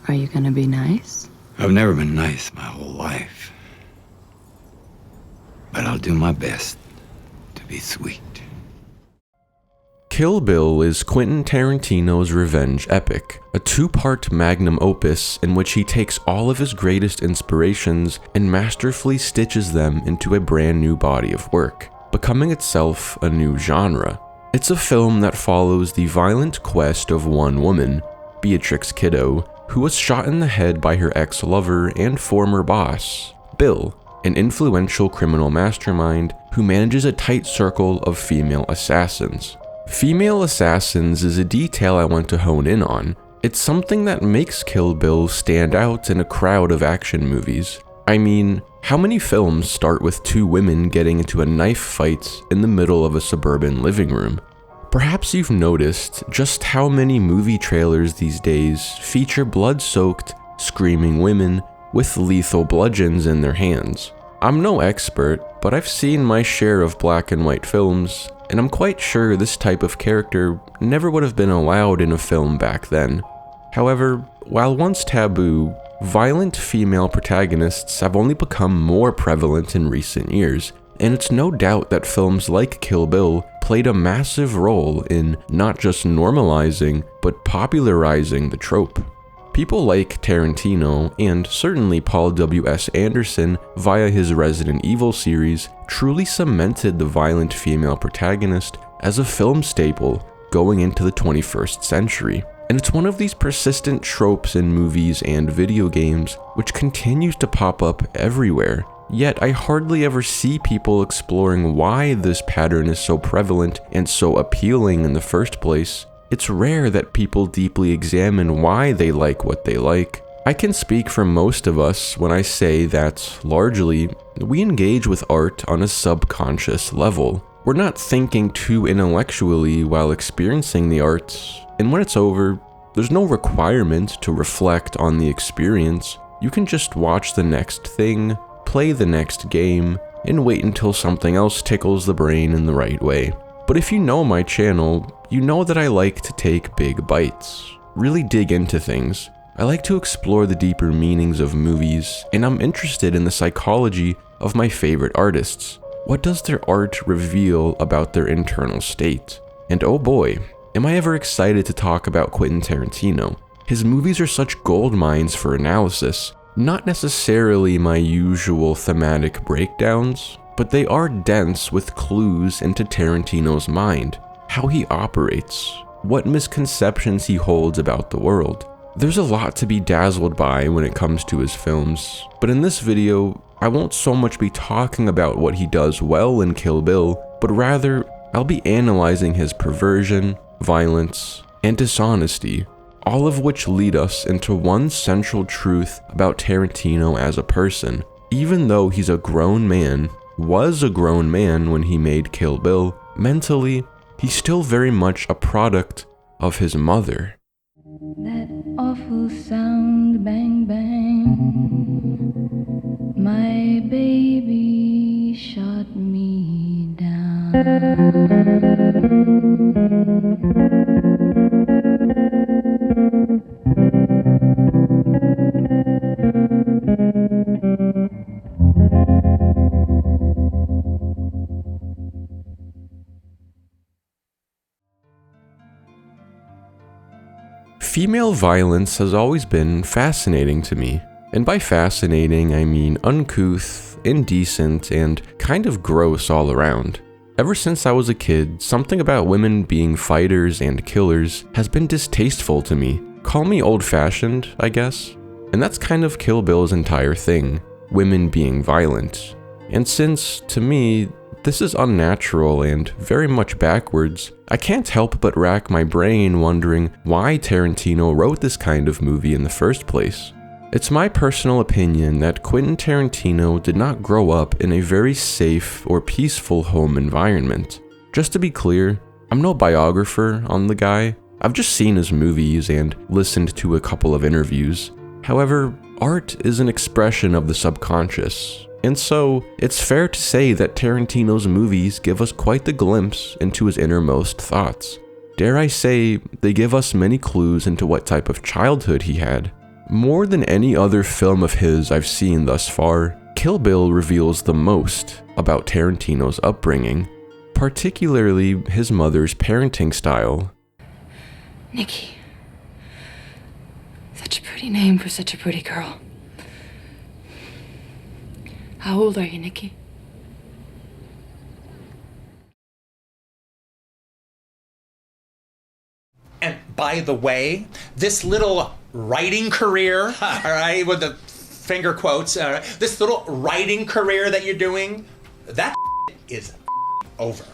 Are you gonna be nice? I've never been nice my whole life. But I'll do my best to be sweet. Kill Bill is Quentin Tarantino's revenge epic, a two-part magnum opus in which he takes all of his greatest inspirations and masterfully stitches them into a brand new body of work, becoming itself a new genre. It's a film that follows the violent quest of one woman, Beatrix Kiddo, who was shot in the head by her ex-lover and former boss, Bill, an influential criminal mastermind who manages a tight circle of female assassins. Female assassins is a detail I want to hone in on. It's something that makes Kill Bill stand out in a crowd of action movies. I mean, how many films start with two women getting into a knife fight in the middle of a suburban living room? Perhaps you've noticed just how many movie trailers these days feature blood-soaked, screaming women with lethal bludgeons in their hands. I'm no expert, but I've seen my share of black and white films, and I'm quite sure this type of character never would have been allowed in a film back then. However, while once taboo, violent female protagonists have only become more prevalent in recent years, and it's no doubt that films like Kill Bill played a massive role in not just normalizing, but popularizing the trope. People like Tarantino, and certainly Paul W.S. Anderson via his Resident Evil series, truly cemented the violent female protagonist as a film staple going into the 21st century. And it's one of these persistent tropes in movies and video games which continues to pop up everywhere. Yet I hardly ever see people exploring why this pattern is so prevalent and so appealing in the first place. It's rare that people deeply examine why they like what they like. I can speak for most of us when I say that, largely, we engage with art on a subconscious level. We're not thinking too intellectually while experiencing the art, and when it's over, there's no requirement to reflect on the experience. You can just watch the next thing, play the next game, and wait until something else tickles the brain in the right way. But if you know my channel, you know that I like to take big bites, really dig into things. I like to explore the deeper meanings of movies, and I'm interested in the psychology of my favorite artists. What does their art reveal about their internal state? And oh boy, am I ever excited to talk about Quentin Tarantino. His movies are such gold mines for analysis, not necessarily my usual thematic breakdowns, but they are dense with clues into Tarantino's mind, how he operates, what misconceptions he holds about the world. There's a lot to be dazzled by when it comes to his films, but in this video, I won't so much be talking about what he does well in Kill Bill, but rather, I'll be analyzing his perversion, violence, and dishonesty, all of which lead us into one central truth about Tarantino as a person. Even though he's a grown man, was a grown man when he made Kill Bill, mentally, he's still very much a product of his mother. That awful sound, bang, bang. My baby shot me down. Female violence has always been fascinating to me, and by fascinating I mean uncouth, indecent, and kind of gross all around. Ever since I was a kid, something about women being fighters and killers has been distasteful to me. Call me old-fashioned, I guess. And that's kind of Kill Bill's entire thing, women being violent. And since, to me, this is unnatural and very much backwards, I can't help but rack my brain wondering why Tarantino wrote this kind of movie in the first place. It's my personal opinion that Quentin Tarantino did not grow up in a very safe or peaceful home environment. Just to be clear, I'm no biographer on the guy. I've just seen his movies and listened to a couple of interviews. However, art is an expression of the subconscious. And so, it's fair to say that Tarantino's movies give us quite the glimpse into his innermost thoughts. Dare I say, they give us many clues into what type of childhood he had. More than any other film of his I've seen thus far, Kill Bill reveals the most about Tarantino's upbringing, particularly his mother's parenting style. Nikki. Such a pretty name for such a pretty girl. How old are you, Nikki? And by the way, this little writing career, all right, with the finger quotes, this little writing career that you're doing, that is over.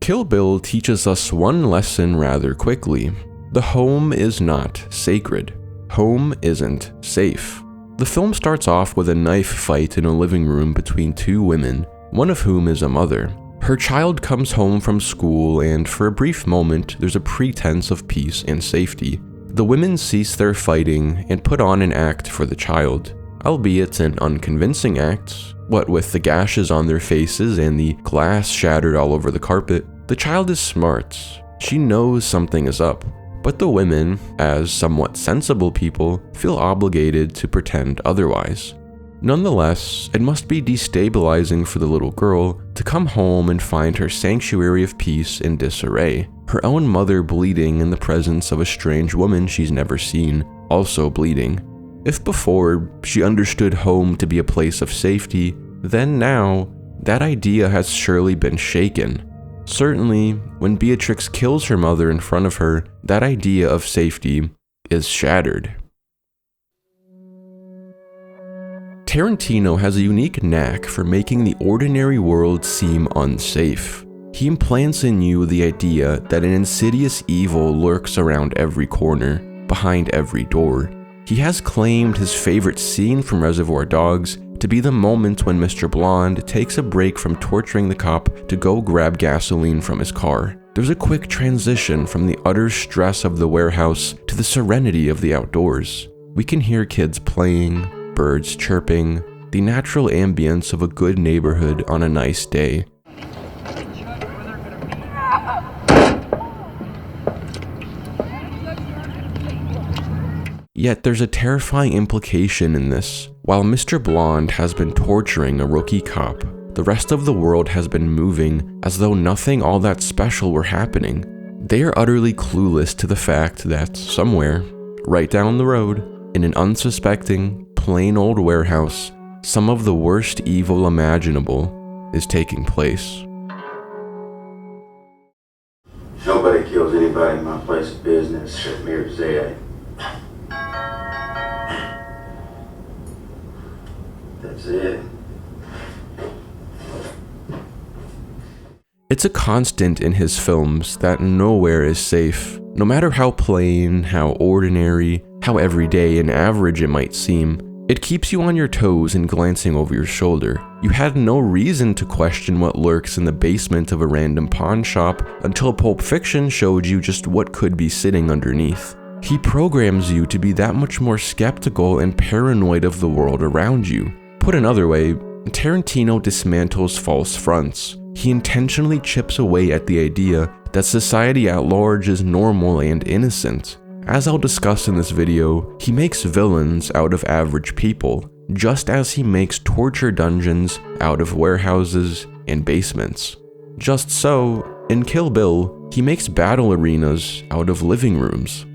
Kill Bill teaches us one lesson rather quickly. The home is not sacred. Home isn't safe. The film starts off with a knife fight in a living room between two women, one of whom is a mother. Her child comes home from school, and for a brief moment, there's a pretense of peace and safety. The women cease their fighting and put on an act for the child, albeit an unconvincing act. What with the gashes on their faces and the glass shattered all over the carpet, the child is smart. She knows something is up. But the women, as somewhat sensible people, feel obligated to pretend otherwise. Nonetheless, it must be destabilizing for the little girl to come home and find her sanctuary of peace in disarray, her own mother bleeding in the presence of a strange woman she's never seen, also bleeding. If before she understood home to be a place of safety, then now, that idea has surely been shaken. Certainly, when Beatrix kills her mother in front of her, that idea of safety is shattered. Tarantino has a unique knack for making the ordinary world seem unsafe. He implants in you the idea that an insidious evil lurks around every corner, behind every door. He has claimed his favorite scene from Reservoir Dogs to be the moment when Mr. Blonde takes a break from torturing the cop to go grab gasoline from his car. There's a quick transition from the utter stress of the warehouse to the serenity of the outdoors. We can hear kids playing, birds chirping, the natural ambience of a good neighborhood on a nice day. Yet there's a terrifying implication in this. While Mr. Blonde has been torturing a rookie cop, the rest of the world has been moving as though nothing all that special were happening. They are utterly clueless to the fact that somewhere, right down the road, in an unsuspecting, plain old warehouse, some of the worst evil imaginable is taking place. Nobody kills anybody in my place of business except me or Zed. That's it. It's a constant in his films that nowhere is safe. No matter how plain, how ordinary, how everyday and average it might seem, it keeps you on your toes and glancing over your shoulder. You had no reason to question what lurks in the basement of a random pawn shop until Pulp Fiction showed you just what could be sitting underneath. He programs you to be that much more skeptical and paranoid of the world around you. Put another way, Tarantino dismantles false fronts. He intentionally chips away at the idea that society at large is normal and innocent. As I'll discuss in this video, he makes villains out of average people, just as he makes torture dungeons out of warehouses and basements. Just so, in Kill Bill, he makes battle arenas out of living rooms.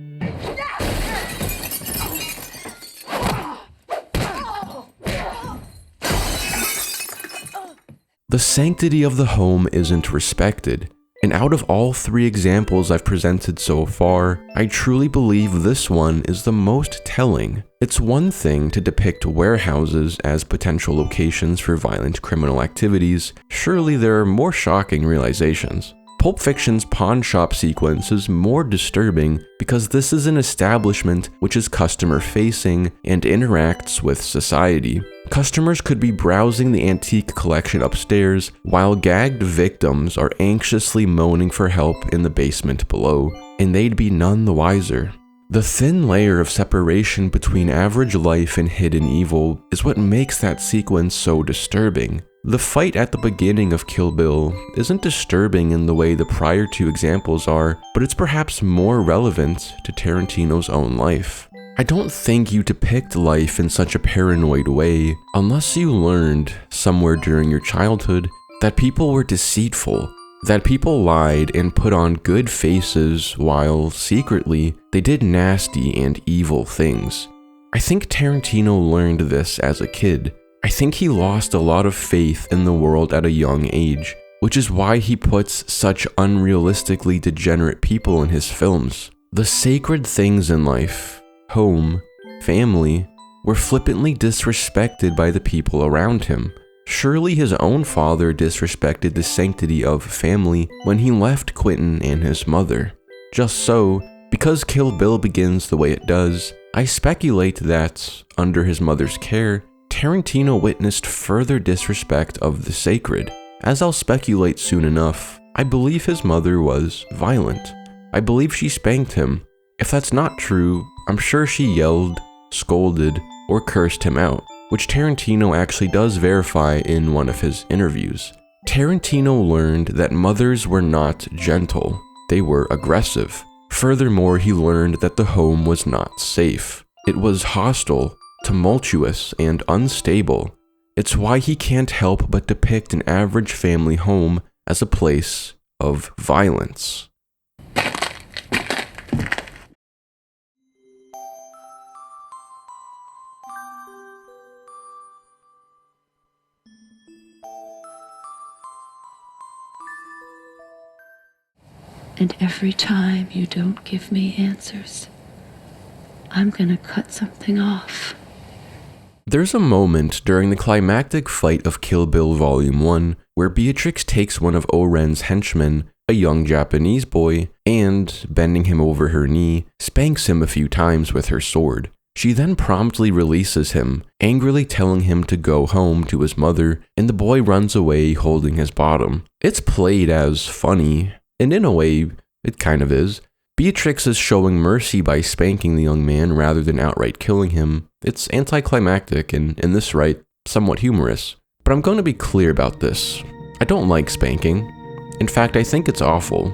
The sanctity of the home isn't respected, and out of all three examples I've presented so far, I truly believe this one is the most telling. It's one thing to depict warehouses as potential locations for violent criminal activities. Surely there are more shocking realizations. Pulp Fiction's pawn shop sequence is more disturbing because this is an establishment which is customer-facing and interacts with society. Customers could be browsing the antique collection upstairs while gagged victims are anxiously moaning for help in the basement below, and they'd be none the wiser. The thin layer of separation between average life and hidden evil is what makes that sequence so disturbing. The fight at the beginning of Kill Bill isn't disturbing in the way the prior two examples are, but it's perhaps more relevant to Tarantino's own life. I don't think you depict life in such a paranoid way unless you learned somewhere during your childhood that people were deceitful, that people lied and put on good faces while secretly they did nasty and evil things. I think Tarantino learned this as a kid. I think he lost a lot of faith in the world at a young age, which is why he puts such unrealistically degenerate people in his films. The sacred things in life, home, family, were flippantly disrespected by the people around him. Surely his own father disrespected the sanctity of family when he left Quentin and his mother. Just so, because Kill Bill begins the way it does, I speculate that, under his mother's care, Tarantino witnessed further disrespect of the sacred. As I'll speculate soon enough, I believe his mother was violent. I believe she spanked him. If that's not true, I'm sure she yelled, scolded, or cursed him out, which Tarantino actually does verify in one of his interviews. Tarantino learned that mothers were not gentle, they were aggressive. Furthermore, he learned that the home was not safe. It was hostile, tumultuous, and unstable. It's why he can't help but depict an average family home as a place of violence. And every time you don't give me answers, I'm gonna cut something off. There's a moment during the climactic fight of Kill Bill Volume 1 where Beatrix takes one of Oren's henchmen, a young Japanese boy, and, bending him over her knee, spanks him a few times with her sword. She then promptly releases him, angrily telling him to go home to his mother, and the boy runs away holding his bottom. It's played as funny, and in a way, it kind of is. Beatrix is showing mercy by spanking the young man rather than outright killing him. It's anticlimactic and, in this right, somewhat humorous. But I'm going to be clear about this. I don't like spanking. In fact, I think it's awful,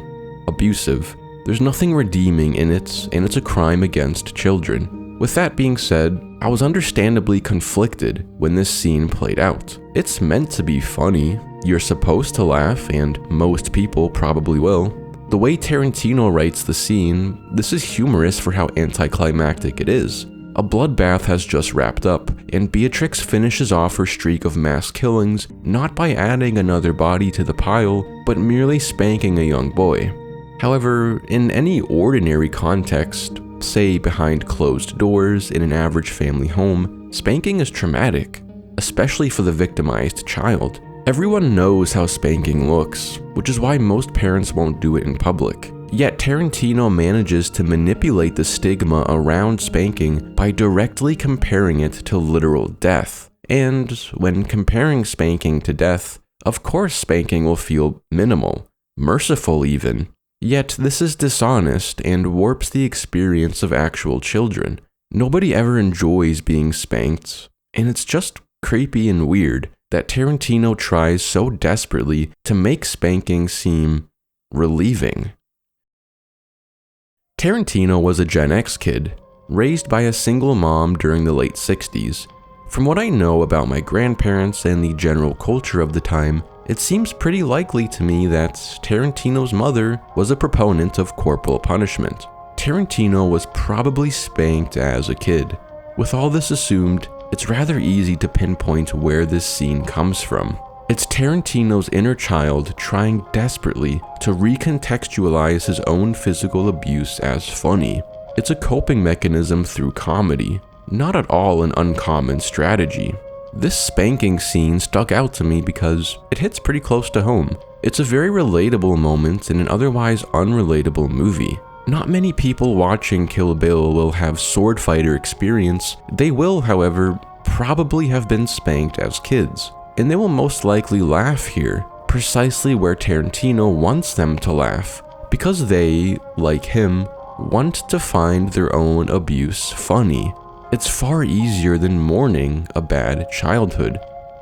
abusive. There's nothing redeeming in it, and it's a crime against children. With that being said, I was understandably conflicted when this scene played out. It's meant to be funny. You're supposed to laugh, and most people probably will. The way Tarantino writes the scene, this is humorous for how anticlimactic it is. A bloodbath has just wrapped up, and Beatrix finishes off her streak of mass killings not by adding another body to the pile, but merely spanking a young boy. However, in any ordinary context, say behind closed doors in an average family home, spanking is traumatic, especially for the victimized child. Everyone knows how spanking looks, which is why most parents won't do it in public. Yet Tarantino manages to manipulate the stigma around spanking by directly comparing it to literal death. And when comparing spanking to death, of course spanking will feel minimal, merciful even. Yet this is dishonest and warps the experience of actual children. Nobody ever enjoys being spanked, and it's just creepy and weird that Tarantino tries so desperately to make spanking seem relieving. Tarantino was a Gen X kid, raised by a single mom during the late 60s. From what I know about my grandparents and the general culture of the time, it seems pretty likely to me that Tarantino's mother was a proponent of corporal punishment. Tarantino was probably spanked as a kid. With all this assumed, it's rather easy to pinpoint where this scene comes from. It's Tarantino's inner child trying desperately to recontextualize his own physical abuse as funny. It's a coping mechanism through comedy, not at all an uncommon strategy. This spanking scene stuck out to me because it hits pretty close to home. It's a very relatable moment in an otherwise unrelatable movie. Not many people watching Kill Bill will have sword fighter experience. They will, however, probably have been spanked as kids. And they will most likely laugh here, precisely where Tarantino wants them to laugh, because they, like him, want to find their own abuse funny. It's far easier than mourning a bad childhood.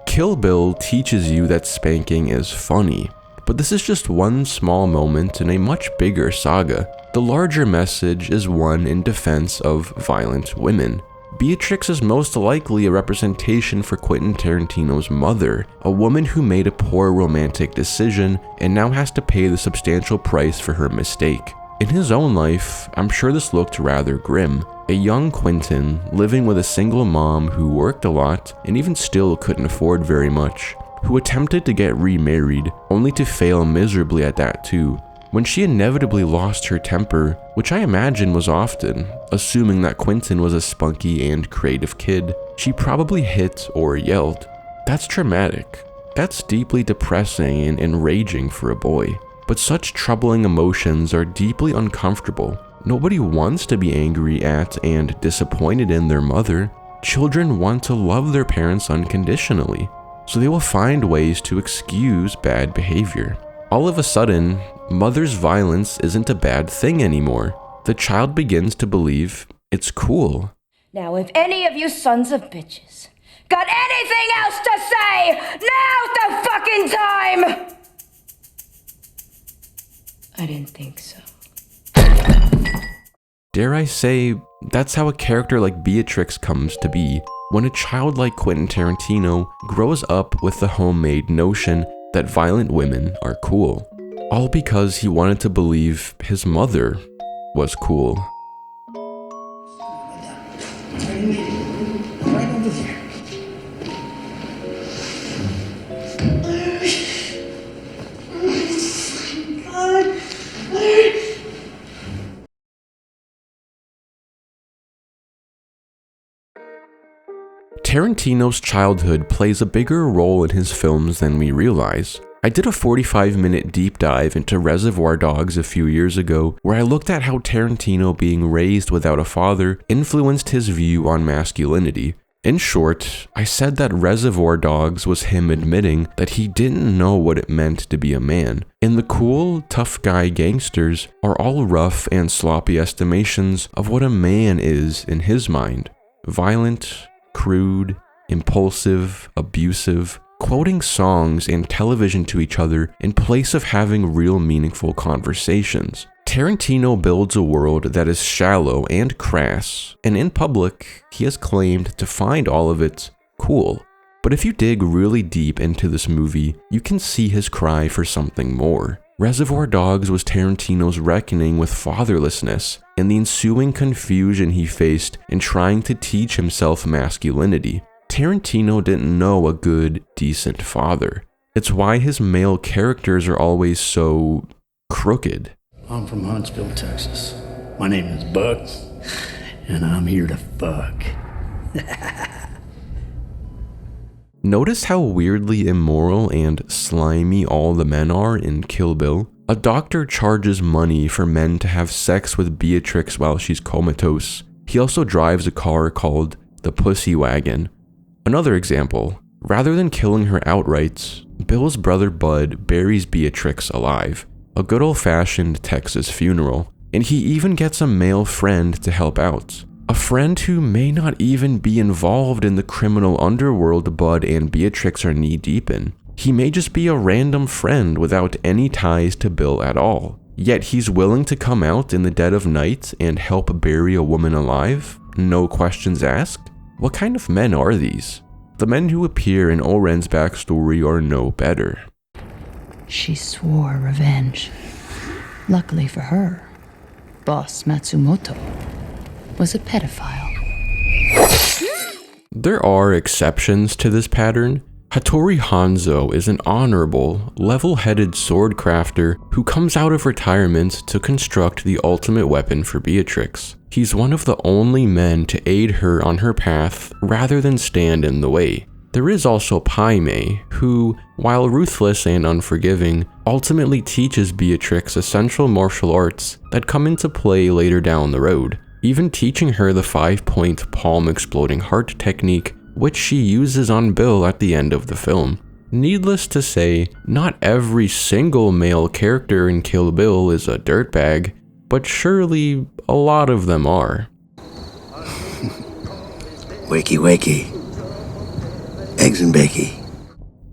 Kill Bill teaches you that spanking is funny. But this is just one small moment in a much bigger saga. The larger message is one in defense of violent women. Beatrix is most likely a representation for Quentin Tarantino's mother, a woman who made a poor romantic decision and now has to pay the substantial price for her mistake. In his own life, I'm sure this looked rather grim. A young Quentin living with a single mom who worked a lot and even still couldn't afford very much, who attempted to get remarried only to fail miserably at that too. When she inevitably lost her temper, which I imagine was often, assuming that Quentin was a spunky and creative kid, she probably hit or yelled. That's traumatic. That's deeply depressing and enraging for a boy. But such troubling emotions are deeply uncomfortable. Nobody wants to be angry at and disappointed in their mother. Children want to love their parents unconditionally, so they will find ways to excuse bad behavior. All of a sudden, mother's violence isn't a bad thing anymore. The child begins to believe it's cool. Now, if any of you sons of bitches got anything else to say, now's the fucking time! I didn't think so. Dare I say, that's how a character like Beatrix comes to be, when a child like Quentin Tarantino grows up with the homemade notion that violent women are cool. All because he wanted to believe his mother was cool. Right over there. Tarantino's childhood plays a bigger role in his films than we realize. I did a 45-minute deep dive into Reservoir Dogs a few years ago, where I looked at how Tarantino being raised without a father influenced his view on masculinity. In short, I said that Reservoir Dogs was him admitting that he didn't know what it meant to be a man, and the cool, tough guy gangsters are all rough and sloppy estimations of what a man is in his mind. Violent, crude, impulsive, abusive, quoting songs and television to each other in place of having real meaningful conversations. Tarantino builds a world that is shallow and crass, and in public, he has claimed to find all of it cool. But if you dig really deep into this movie, you can see his cry for something more. Reservoir Dogs was Tarantino's reckoning with fatherlessness and the ensuing confusion he faced in trying to teach himself masculinity. Tarantino didn't know a good, decent father. It's why his male characters are always so crooked. I'm from Huntsville, Texas. My name is Buck, and I'm here to fuck. Notice how weirdly immoral and slimy all the men are in Kill Bill. A doctor charges money for men to have sex with Beatrix while she's comatose. He also drives a car called the Pussy Wagon. Another example, rather than killing her outright, Bill's brother Bud buries Beatrix alive. A good old-fashioned Texas funeral. And he even gets a male friend to help out. A friend who may not even be involved in the criminal underworld Bud and Beatrix are knee-deep in. He may just be a random friend without any ties to Bill at all. Yet he's willing to come out in the dead of night and help bury a woman alive? No questions asked? What kind of men are these? The men who appear in Oren's backstory are no better. She swore revenge. Luckily for her, Boss Matsumoto was a pedophile. There are exceptions to this pattern. Hattori Hanzo is an honorable, level-headed swordcrafter who comes out of retirement to construct the ultimate weapon for Beatrix. He's one of the only men to aid her on her path rather than stand in the way. There is also Paimei, who, while ruthless and unforgiving, ultimately teaches Beatrix essential martial arts that come into play later down the road, even teaching her the 5-point palm-exploding heart technique, which she uses on Bill at the end of the film. Needless to say, not every single male character in Kill Bill is a dirtbag, but surely a lot of them are. Wakey, wakey. Eggs and bakey.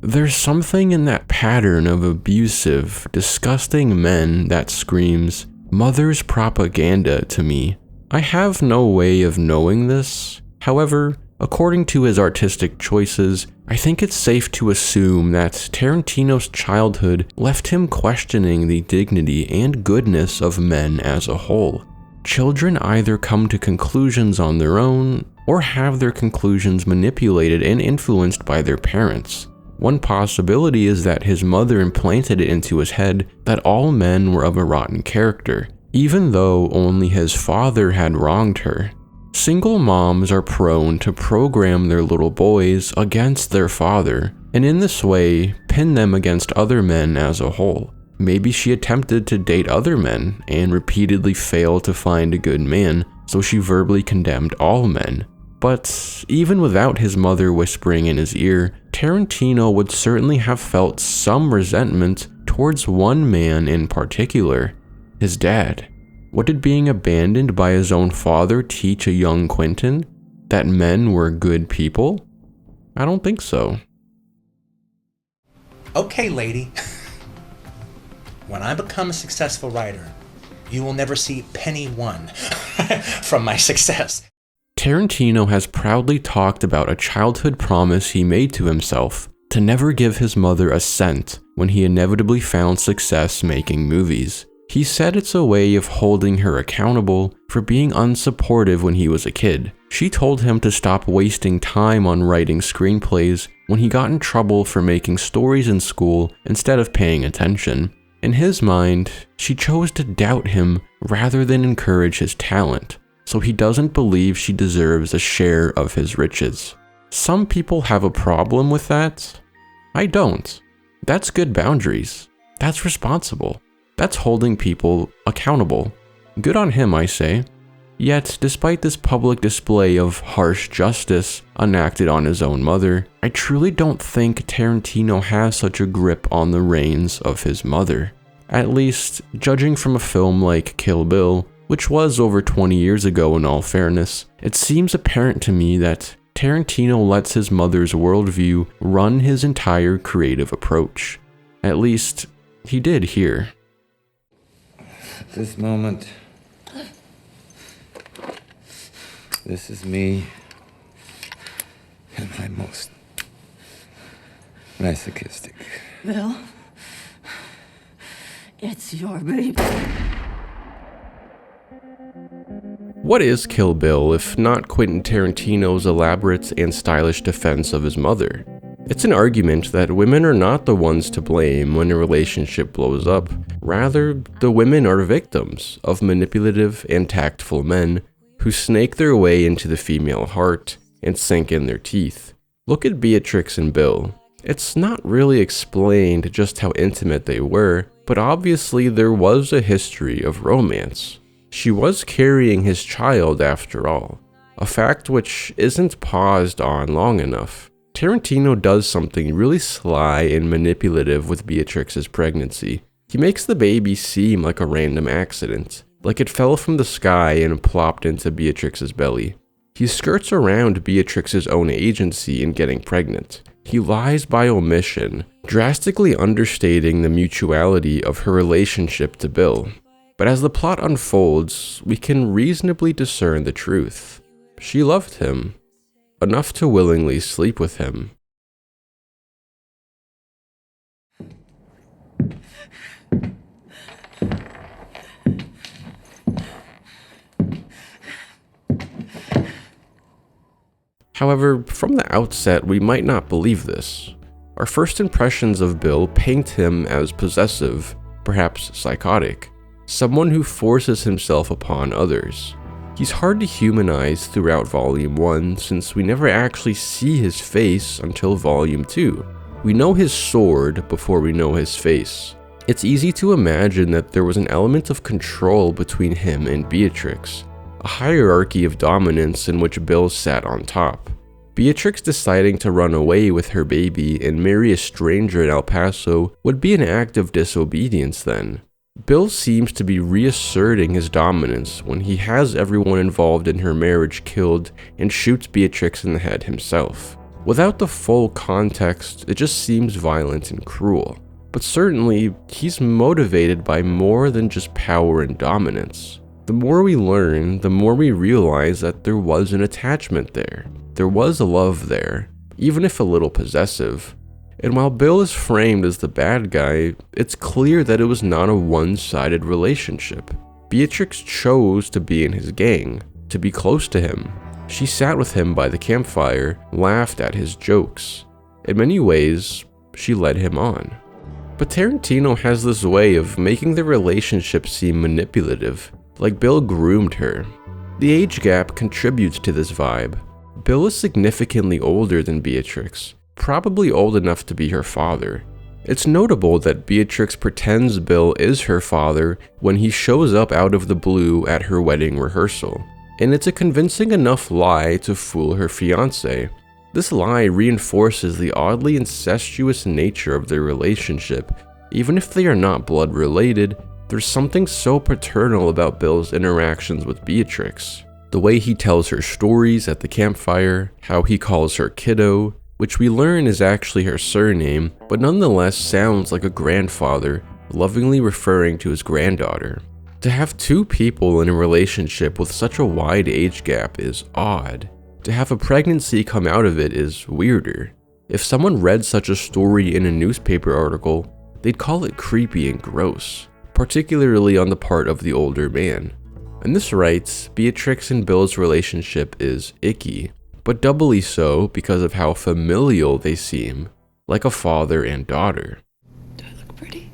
There's something in that pattern of abusive, disgusting men that screams, mother's propaganda to me. I have no way of knowing this. However, according to his artistic choices, I think it's safe to assume that Tarantino's childhood left him questioning the dignity and goodness of men as a whole. Children either come to conclusions on their own, or have their conclusions manipulated and influenced by their parents. One possibility is that his mother implanted it into his head that all men were of a rotten character, even though only his father had wronged her. Single moms are prone to program their little boys against their father, and in this way, pin them against other men as a whole. Maybe she attempted to date other men and repeatedly failed to find a good man, so she verbally condemned all men. But even without his mother whispering in his ear, Tarantino would certainly have felt some resentment towards one man in particular, his dad. What did being abandoned by his own father teach a young Quentin? That men were good people? I don't think so. Okay, lady. When I become a successful writer, you will never see penny one from my success. Tarantino has proudly talked about a childhood promise he made to himself to never give his mother a cent when he inevitably found success making movies. He said it's a way of holding her accountable for being unsupportive when he was a kid. She told him to stop wasting time on writing screenplays when he got in trouble for making stories in school instead of paying attention. In his mind, she chose to doubt him rather than encourage his talent, so he doesn't believe she deserves a share of his riches. Some people have a problem with that. I don't. That's good boundaries. That's responsible. That's holding people accountable. Good on him, I say. Yet, despite this public display of harsh justice enacted on his own mother, I truly don't think Tarantino has such a grip on the reins of his mother. At least, judging from a film like Kill Bill, which was over 20 years ago in all fairness, it seems apparent to me that Tarantino lets his mother's worldview run his entire creative approach. At least, he did here. This moment, this is me at my most masochistic. Bill, it's your baby. What is Kill Bill if not Quentin Tarantino's elaborate and stylish defense of his mother? It's an argument that women are not the ones to blame when a relationship blows up. Rather, the women are victims of manipulative and tactful men who snake their way into the female heart and sink in their teeth. Look at Beatrix and Bill. It's not really explained just how intimate they were, but obviously there was a history of romance. She was carrying his child after all, a fact which isn't paused on long enough. Tarantino does something really sly and manipulative with Beatrix's pregnancy. He makes the baby seem like a random accident, like it fell from the sky and plopped into Beatrix's belly. He skirts around Beatrix's own agency in getting pregnant. He lies by omission, drastically understating the mutuality of her relationship to Bill. But as the plot unfolds, we can reasonably discern the truth. She loved him, enough to willingly sleep with him. However, from the outset, we might not believe this. Our first impressions of Bill paint him as possessive, perhaps psychotic, someone who forces himself upon others. He's hard to humanize throughout Volume 1 since we never actually see his face until Volume 2. We know his sword before we know his face. It's easy to imagine that there was an element of control between him and Beatrix, a hierarchy of dominance in which Bill sat on top. Beatrix deciding to run away with her baby and marry a stranger in El Paso would be an act of disobedience then. Bill seems to be reasserting his dominance when he has everyone involved in her marriage killed and shoots Beatrix in the head himself. Without the full context, it just seems violent and cruel. But certainly, he's motivated by more than just power and dominance. The more we learn, the more we realize that there was an attachment there. There was a love there, even if a little possessive. And while Bill is framed as the bad guy, it's clear that it was not a one-sided relationship. Beatrix chose to be in his gang, to be close to him. She sat with him by the campfire, laughed at his jokes. In many ways, she led him on. But Tarantino has this way of making the relationship seem manipulative, like Bill groomed her. The age gap contributes to this vibe. Bill is significantly older than Beatrix, probably old enough to be her father. It's notable that Beatrix pretends Bill is her father when he shows up out of the blue at her wedding rehearsal. And it's a convincing enough lie to fool her fiancé. This lie reinforces the oddly incestuous nature of their relationship. Even if they are not blood related, there's something so paternal about Bill's interactions with Beatrix. The way he tells her stories at the campfire, how he calls her kiddo, which we learn is actually her surname, but nonetheless sounds like a grandfather, lovingly referring to his granddaughter. To have two people in a relationship with such a wide age gap is odd. To have a pregnancy come out of it is weirder. If someone read such a story in a newspaper article, they'd call it creepy and gross, particularly on the part of the older man. And this writes, Beatrix and Bill's relationship is icky, but doubly so because of how familial they seem, like a father and daughter. Do I look pretty?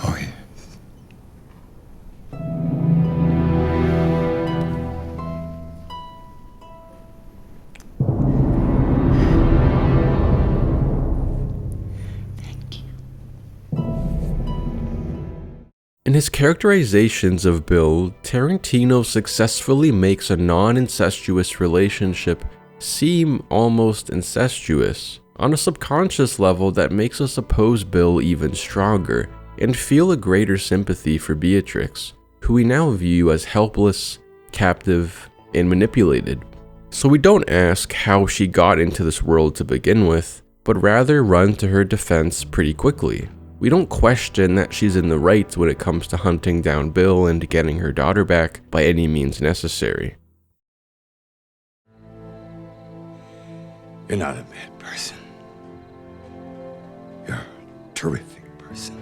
Oh, yeah. In his characterizations of Bill, Tarantino successfully makes a non-incestuous relationship seem almost incestuous, on a subconscious level that makes us oppose Bill even stronger, and feel a greater sympathy for Beatrix, who we now view as helpless, captive, and manipulated. So we don't ask how she got into this world to begin with, but rather run to her defense pretty quickly. We don't question that she's in the right when it comes to hunting down Bill and getting her daughter back by any means necessary. You're not a bad person. You're a terrific person.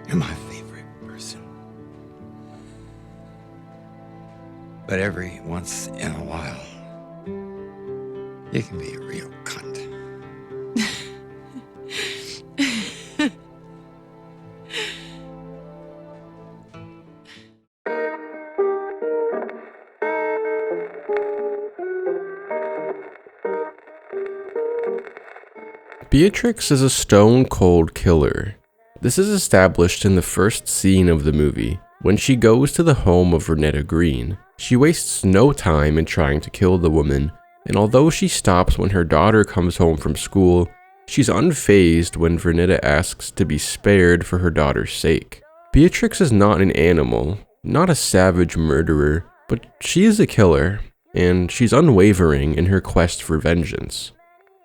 You're my favorite person. But every once in a while, you can be a real cunt. Beatrix is a stone-cold killer. This is established in the first scene of the movie, when she goes to the home of Renetta Green. She wastes no time in trying to kill the woman, and although she stops when her daughter comes home from school, she's unfazed when Renetta asks to be spared for her daughter's sake. Beatrix is not an animal, not a savage murderer, but she is a killer, and she's unwavering in her quest for vengeance.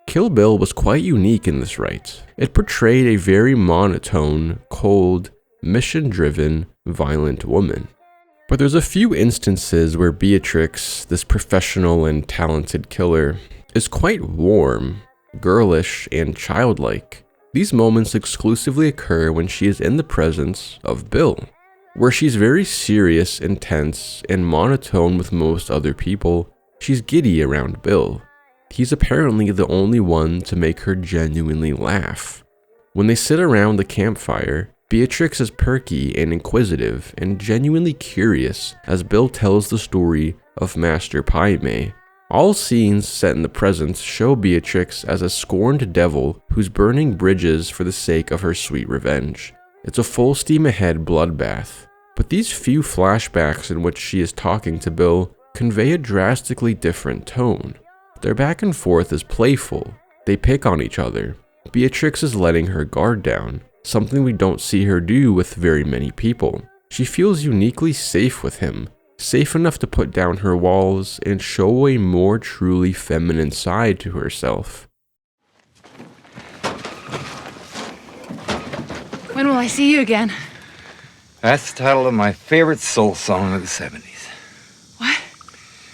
Kill Bill was quite unique in this right. It portrayed a very monotone, cold, mission-driven, violent woman. But there's a few instances where Beatrix, this professional and talented killer, is quite warm, girlish, and childlike. These moments exclusively occur when she is in the presence of Bill, where she's very serious, intense, and monotone with most other people. She's giddy around Bill. He's apparently the only one to make her genuinely laugh. When they sit around the campfire, Beatrix is perky and inquisitive and genuinely curious as Bill tells the story of Master Paime. All scenes set in the present show Beatrix as a scorned devil who's burning bridges for the sake of her sweet revenge. It's a full steam ahead bloodbath. But these few flashbacks in which she is talking to Bill convey a drastically different tone. Their back and forth is playful. They pick on each other. Beatrix is letting her guard down, something we don't see her do with very many people. She feels uniquely safe with him, safe enough to put down her walls and show a more truly feminine side to herself. When will I see you again? That's the title of my favorite soul song of the 70s. What?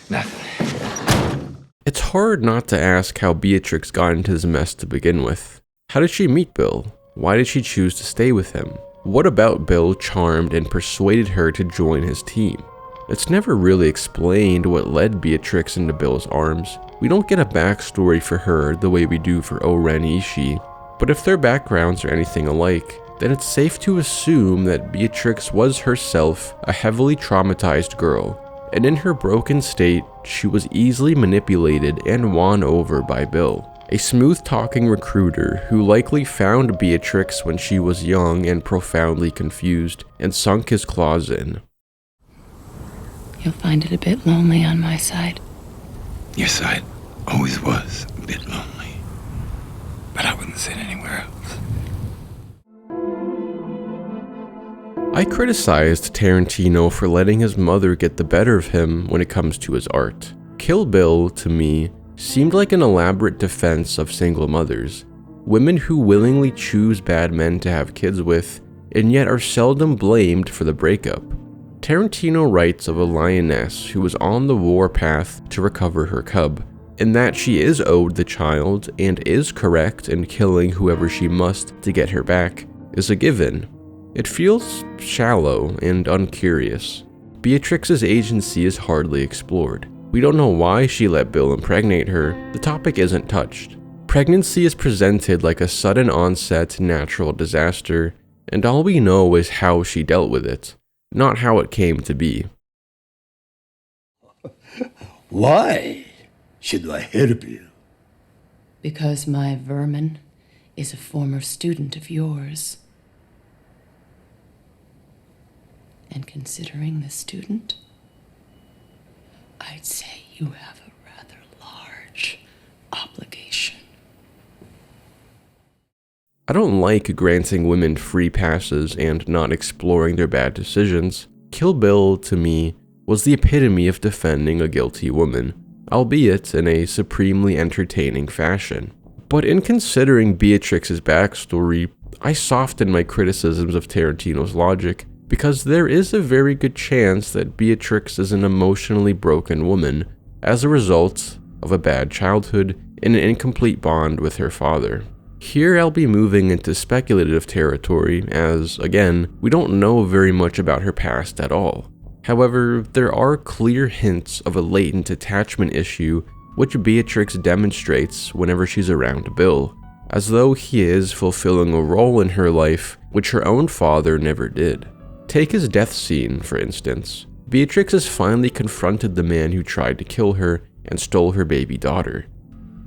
Nothing. It's hard not to ask how Beatrix got into this mess to begin with. How did she meet Bill? Why did she choose to stay with him? What about Bill charmed and persuaded her to join his team? It's never really explained what led Beatrix into Bill's arms. We don't get a backstory for her the way we do for Oren Ishii, but if their backgrounds are anything alike, then it's safe to assume that Beatrix was herself a heavily traumatized girl, and in her broken state, she was easily manipulated and won over by Bill, a smooth-talking recruiter who likely found Beatrix when she was young and profoundly confused, and sunk his claws in. You'll find it a bit lonely on my side. Your side always was a bit lonely, but I wouldn't sit anywhere else. I criticized Tarantino for letting his mother get the better of him when it comes to his art. Kill Bill, to me, seemed like an elaborate defense of single mothers, women who willingly choose bad men to have kids with, and yet are seldom blamed for the breakup. Tarantino writes of a lioness who was on the war path to recover her cub, and that she is owed the child and is correct in killing whoever she must to get her back is a given. It feels shallow and uncurious. Beatrix's agency is hardly explored. We don't know why she let Bill impregnate her. The topic isn't touched. Pregnancy is presented like a sudden onset natural disaster, and all we know is how she dealt with it, not how it came to be. Why should I help you? Because my vermin is a former student of yours. And considering the student, I'd say you have a rather large obligation. I don't like granting women free passes and not exploring their bad decisions. Kill Bill, to me, was the epitome of defending a guilty woman, albeit in a supremely entertaining fashion. But in considering Beatrix's backstory, I soften my criticisms of Tarantino's logic, because there is a very good chance that Beatrix is an emotionally broken woman as a result of a bad childhood and an incomplete bond with her father. Here I'll be moving into speculative territory as, again, we don't know very much about her past at all. However, there are clear hints of a latent attachment issue which Beatrix demonstrates whenever she's around Bill, as though he is fulfilling a role in her life which her own father never did. Take his death scene, for instance. Beatrix has finally confronted the man who tried to kill her and stole her baby daughter.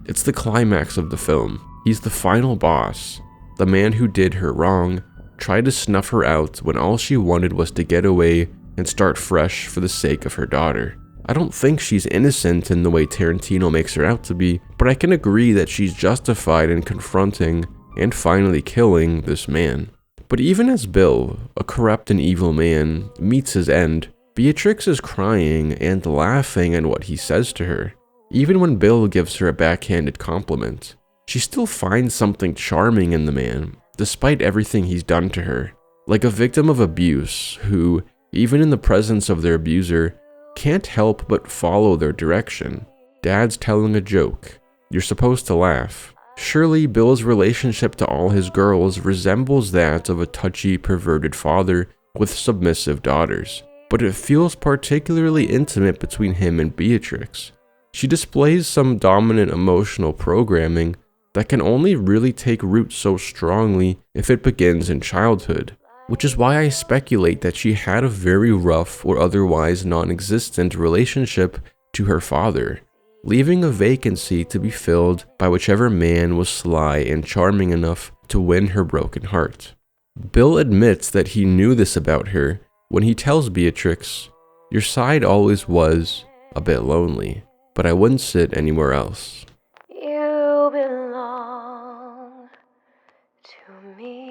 It's the climax of the film. He's the final boss, the man who did her wrong, tried to snuff her out when all she wanted was to get away and start fresh for the sake of her daughter. I don't think she's innocent in the way Tarantino makes her out to be, but I can agree that she's justified in confronting and finally killing this man. But even as Bill, a corrupt and evil man, meets his end, Beatrix is crying and laughing at what he says to her. Even when Bill gives her a backhanded compliment, she still finds something charming in the man, despite everything he's done to her. Like a victim of abuse who, even in the presence of their abuser, can't help but follow their direction. Dad's telling a joke. You're supposed to laugh. Surely Bill's relationship to all his girls resembles that of a touchy, perverted father with submissive daughters, but it feels particularly intimate between him and Beatrix. She displays some dominant emotional programming that can only really take root so strongly if it begins in childhood, which is why I speculate that she had a very rough or otherwise non-existent relationship to her father, leaving a vacancy to be filled by whichever man was sly and charming enough to win her broken heart. Bill admits that he knew this about her when he tells Beatrix, "Your side always was a bit lonely, but I wouldn't sit anywhere else." You belong to me.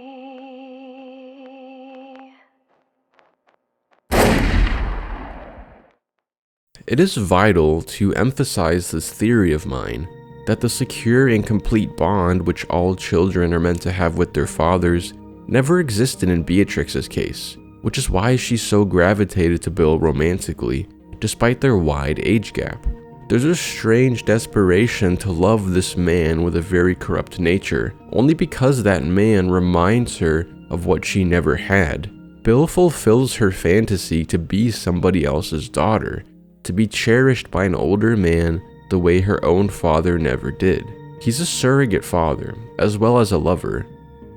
it is vital to emphasize this theory of mine, that the secure and complete bond which all children are meant to have with their fathers never existed in Beatrix's case, which is why she's so gravitated to Bill romantically, despite their wide age gap. There's a strange desperation to love this man with a very corrupt nature, only because that man reminds her of what she never had. Bill fulfills her fantasy to be somebody else's daughter, to be cherished by an older man the way her own father never did. He's a surrogate father, as well as a lover,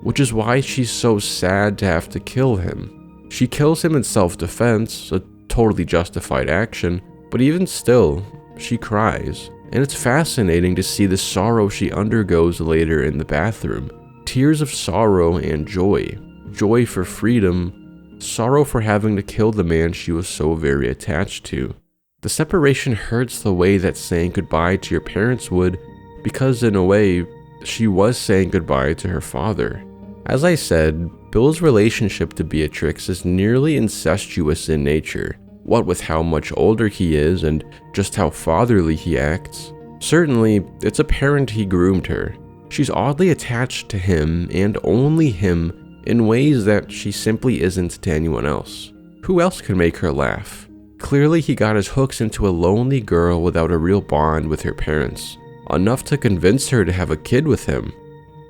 which is why she's so sad to have to kill him. She kills him in self-defense, a totally justified action, but even still, she cries. And it's fascinating to see the sorrow she undergoes later in the bathroom. Tears of sorrow and joy. Joy for freedom, sorrow for having to kill the man she was so very attached to. The separation hurts the way that saying goodbye to your parents would, because in a way, she was saying goodbye to her father. As I said, Bill's relationship to Beatrix is nearly incestuous in nature, what with how much older he is and just how fatherly he acts. Certainly, it's apparent he groomed her. She's oddly attached to him and only him in ways that she simply isn't to anyone else. Who else could make her laugh? Clearly he got his hooks into a lonely girl without a real bond with her parents, enough to convince her to have a kid with him.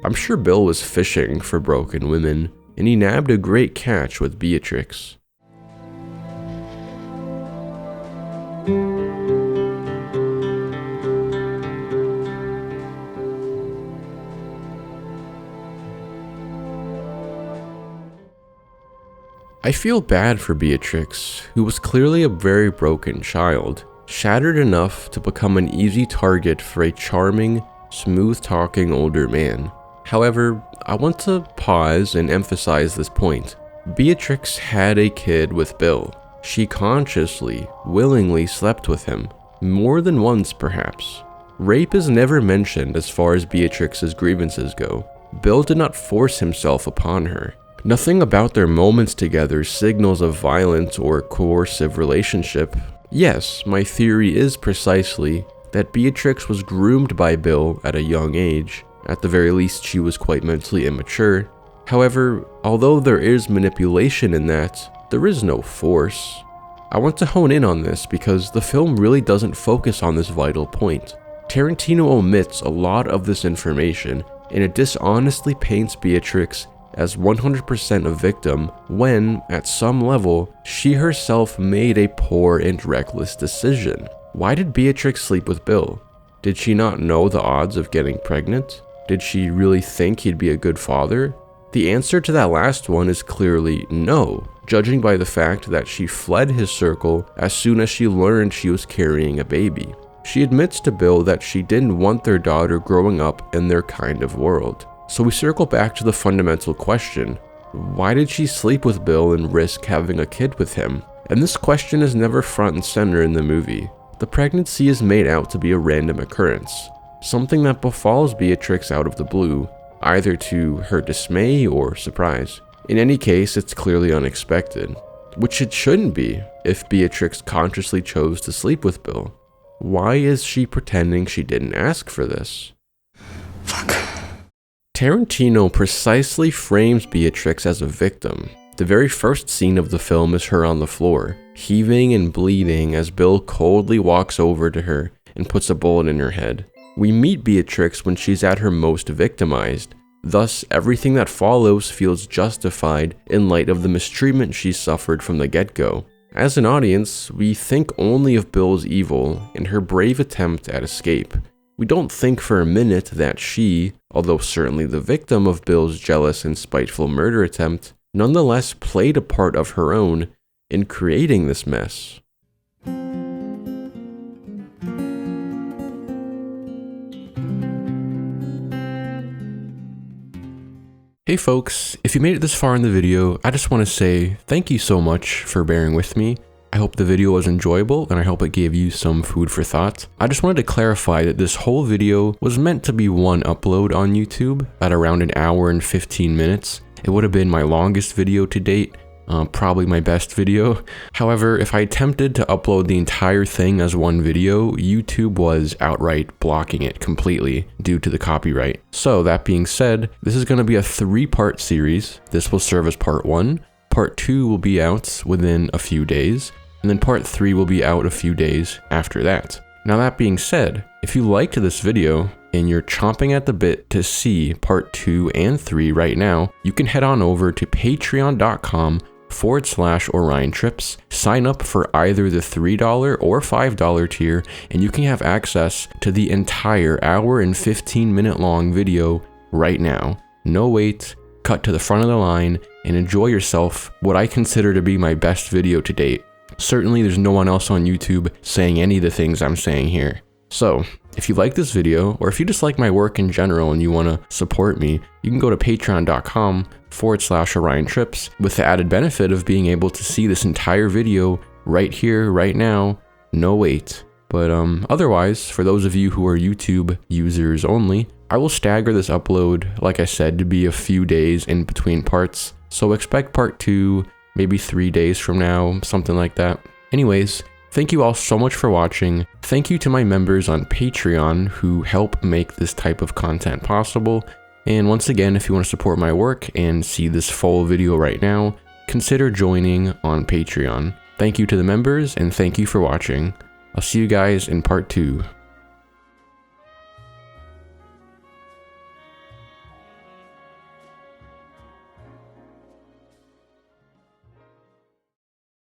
I'm sure Bill was fishing for broken women, and he nabbed a great catch with Beatrix. I feel bad for Beatrix, who was clearly a very broken child, shattered enough to become an easy target for a charming, smooth-talking older man. However, I want to pause and emphasize this point. Beatrix had a kid with Bill. She consciously, willingly slept with him, more than once perhaps. Rape is never mentioned as far as Beatrix's grievances go. Bill did not force himself upon her. Nothing about their moments together signals a violent or coercive relationship. Yes, my theory is precisely that Beatrix was groomed by Bill at a young age. At the very least, she was quite mentally immature. However, although there is manipulation in that, there is no force. I want to hone in on this because the film really doesn't focus on this vital point. Tarantino omits a lot of this information, and it dishonestly paints Beatrix as 100% a victim when, at some level, she herself made a poor and reckless decision. Why did Beatrix sleep with Bill? Did she not know the odds of getting pregnant? Did she really think he'd be a good father? The answer to that last one is clearly no, judging by the fact that she fled his circle as soon as she learned she was carrying a baby. She admits to Bill that she didn't want their daughter growing up in their kind of world. So we circle back to the fundamental question, why did she sleep with Bill and risk having a kid with him? And this question is never front and center in the movie. The pregnancy is made out to be a random occurrence, something that befalls Beatrix out of the blue, either to her dismay or surprise. In any case, it's clearly unexpected, which it shouldn't be if Beatrix consciously chose to sleep with Bill. Why is she pretending she didn't ask for this? Fuck. Tarantino precisely frames Beatrix as a victim. The very first scene of the film is her on the floor, heaving and bleeding as Bill coldly walks over to her and puts a bullet in her head. We meet Beatrix when she's at her most victimized, thus everything that follows feels justified in light of the mistreatment she suffered from the get-go. As an audience, we think only of Bill's evil and her brave attempt at escape. We don't think for a minute that she, although certainly the victim of Bill's jealous and spiteful murder attempt, nonetheless played a part of her own in creating this mess. Hey folks, if you made it this far in the video, I just want to say thank you so much for bearing with me. I hope the video was enjoyable and I hope it gave you some food for thought. I just wanted to clarify that this whole video was meant to be one upload on YouTube at around an hour and 15 minutes. It would have been my longest video to date, Probably my best video. However, if I attempted to upload the entire thing as one video, YouTube was outright blocking it completely due to the copyright. So that being said, this is going to be a 3-part series. This will serve as part 1. Part 2 will be out within a few days, and then part 3 will be out a few days after that. Now that being said, if you liked this video and you're chomping at the bit to see part 2 and 3 right now, you can head on over to patreon.com/Orion Trips, sign up for either the $3 or $5 tier, and you can have access to the entire hour and 15-minute long video right now. No wait, cut to the front of the line, and enjoy yourself what I consider to be my best video to date. Certainly there's no one else on YouTube saying any of the things I'm saying here. So, if you like this video, or if you just like my work in general and you want to support me, you can go to patreon.com/Orion Trips with the added benefit of being able to see this entire video right here, right now, no wait. But otherwise, for those of you who are YouTube users only, I will stagger this upload, like I said, to be a few days in between parts. So expect part 2, maybe 3 days from now, something like that. Anyways, thank you all so much for watching. Thank you to my members on Patreon who help make this type of content possible. And once again, if you want to support my work and see this full video right now, consider joining on Patreon. Thank you to the members, and thank you for watching. I'll see you guys in part 2.